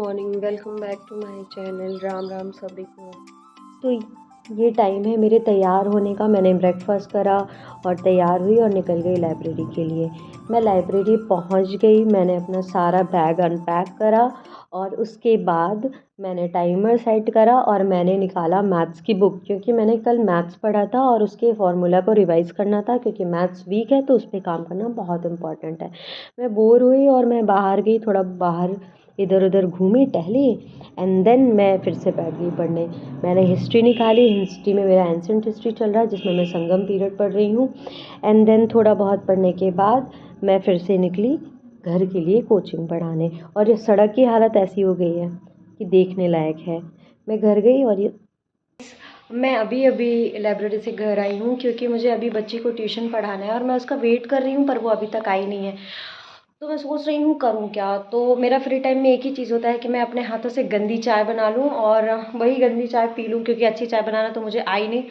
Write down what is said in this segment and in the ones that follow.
Morning, welcome back to my channel. Ram Ram सभी को। तो ये टाइम है मेरे तैयार होने का। मैंने ब्रेकफास्ट करा और तैयार हुई और निकल गई लाइब्रेरी के लिए। मैं लाइब्रेरी पहुंच गई। मैंने अपना सारा बैग अनपैक करा और उसके बाद मैंने टाइमर सेट करा और मैंने निकाला मैथ्स की बुक, क्योंकि मैंने कल मैथ्स पढ़ा था और उसके फॉर्मूला को रिवाइज करना था, क्योंकि मैथ्स वीक है तो उस पर काम करना बहुत इंपॉर्टेंट है। मैं बोर हुई और मैं बाहर गई, थोड़ा बाहर इधर उधर घूमी टहली एंड देन मैं फिर से बैठ गई पढ़ने। मैंने हिस्ट्री निकाली। हिस्ट्री में मेरा एंसेंट हिस्ट्री चल रहा है, जिसमें मैं संगम पीरियड पढ़ रही हूँ। एंड देन थोड़ा बहुत पढ़ने के बाद मैं फिर से निकली घर के लिए कोचिंग पढ़ाने। और ये सड़क की हालत ऐसी हो गई है कि देखने लायक है। मैं घर गई और ये मैं अभी अभी लाइब्रेरी से घर आई हूँ, क्योंकि मुझे अभी बच्ची को ट्यूशन पढ़ाना है और मैं उसका वेट कर रही हूँ, पर वो अभी तक आई नहीं है। तो मैं सोच रही हूँ करूँ क्या। तो मेरा फ्री टाइम में एक ही चीज़ होता है कि मैं अपने हाथों से गंदी चाय बना लूँ और वही गंदी चाय पी लूँ, क्योंकि अच्छी चाय बनाना तो मुझे आई नहीं।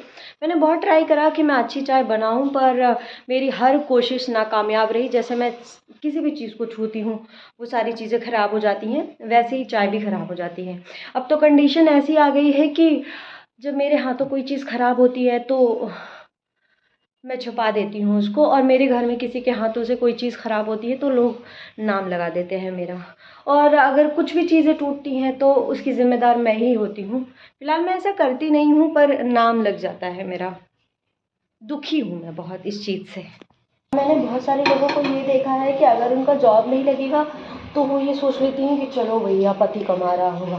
मैंने बहुत ट्राई करा कि मैं अच्छी चाय बनाऊँ, पर मेरी हर कोशिश नाकामयाब रही। जैसे मैं किसी भी चीज़ को छूती हूँ वो सारी चीज़ें ख़राब हो जाती हैं, वैसे ही चाय भी ख़राब हो जाती है। अब तो कंडीशन ऐसी आ गई है कि जब मेरे हाथों कोई चीज़ ख़राब होती है तो मैं छुपा देती हूँ उसको, और मेरे घर में किसी के हाथों से कोई चीज़ ख़राब होती है तो लोग नाम लगा देते हैं मेरा। और अगर कुछ भी चीज़ें टूटती हैं तो उसकी ज़िम्मेदार मैं ही होती हूँ। फ़िलहाल मैं ऐसा करती नहीं हूँ, पर नाम लग जाता है मेरा। दुखी हूँ मैं बहुत इस चीज़ से। मैंने बहुत सारे लोगों को ये देखा है कि अगर उनका जॉब नहीं लगेगा तो वो ये सोच लेती हैं कि चलो भैया पति कमा रहा होगा।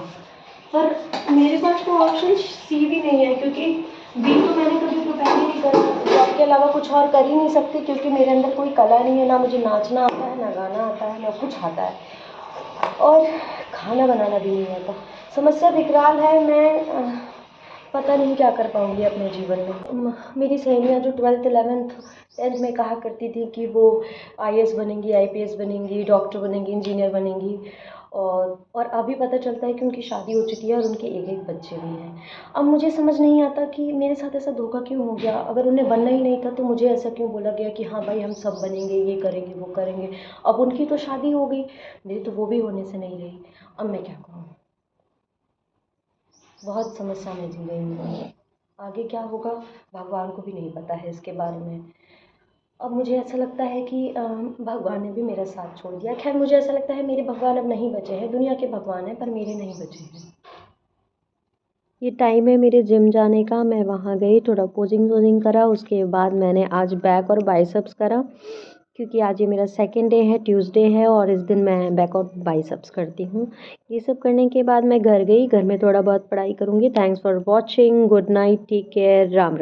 पर मेरे पास तो ऑप्शन सी भी नहीं है, क्योंकि बी तो मैंने कभी प्रिपेयर ही नहीं करा। जॉब के अलावा कुछ और कर ही नहीं सकती, क्योंकि मेरे अंदर कोई कला नहीं है। ना मुझे नाचना आता है, ना गाना आता है, ना कुछ आता है, और खाना बनाना भी नहीं आता। समस्या विकराल है। मैं पता नहीं क्या कर पाऊँगी अपने जीवन में। मेरी सहेलियाँ जो 12th 11th 10th में कहा करती थी कि वो आईएएस बनेंगी, आईपीएस बनेंगी, डॉक्टर बनेंगी, इंजीनियर बनेंगी, और अभी पता चलता है कि उनकी शादी हो चुकी है और उनके एक एक बच्चे भी हैं। अब मुझे समझ नहीं आता कि मेरे साथ ऐसा धोखा क्यों हो गया। अगर उन्हें बनना ही नहीं था तो मुझे ऐसा क्यों बोला गया कि हाँ भाई हम सब बनेंगे, ये करेंगे, वो करेंगे। अब उनकी तो शादी हो गई, मेरी तो वो भी होने से नहीं रही। अब मैं क्या करूँ। बहुत समस्या में जी रही हूँ। आगे क्या होगा भगवान को भी नहीं पता है इसके बारे में। अब मुझे ऐसा लगता है कि भगवान ने भी मेरा साथ छोड़ दिया। खैर मुझे ऐसा लगता है मेरे भगवान अब नहीं बचे हैं। दुनिया के भगवान हैं पर मेरे नहीं बचे हैं। ये टाइम है मेरे जिम जाने का। मैं वहाँ गई, थोड़ा पोजिंग वोजिंग करा। उसके बाद मैंने आज बैक और बाइसेप्स करा, क्योंकि आज ये मेरा सेकंड डे है, ट्यूसडे है, और इस दिन मैं बैक और बाइसेप्स करती हूँ। ये सब करने के बाद मैं घर गई। घर में थोड़ा बहुत पढ़ाई करूँगी। Thanks for watching. Good night, take care, Ram Ram.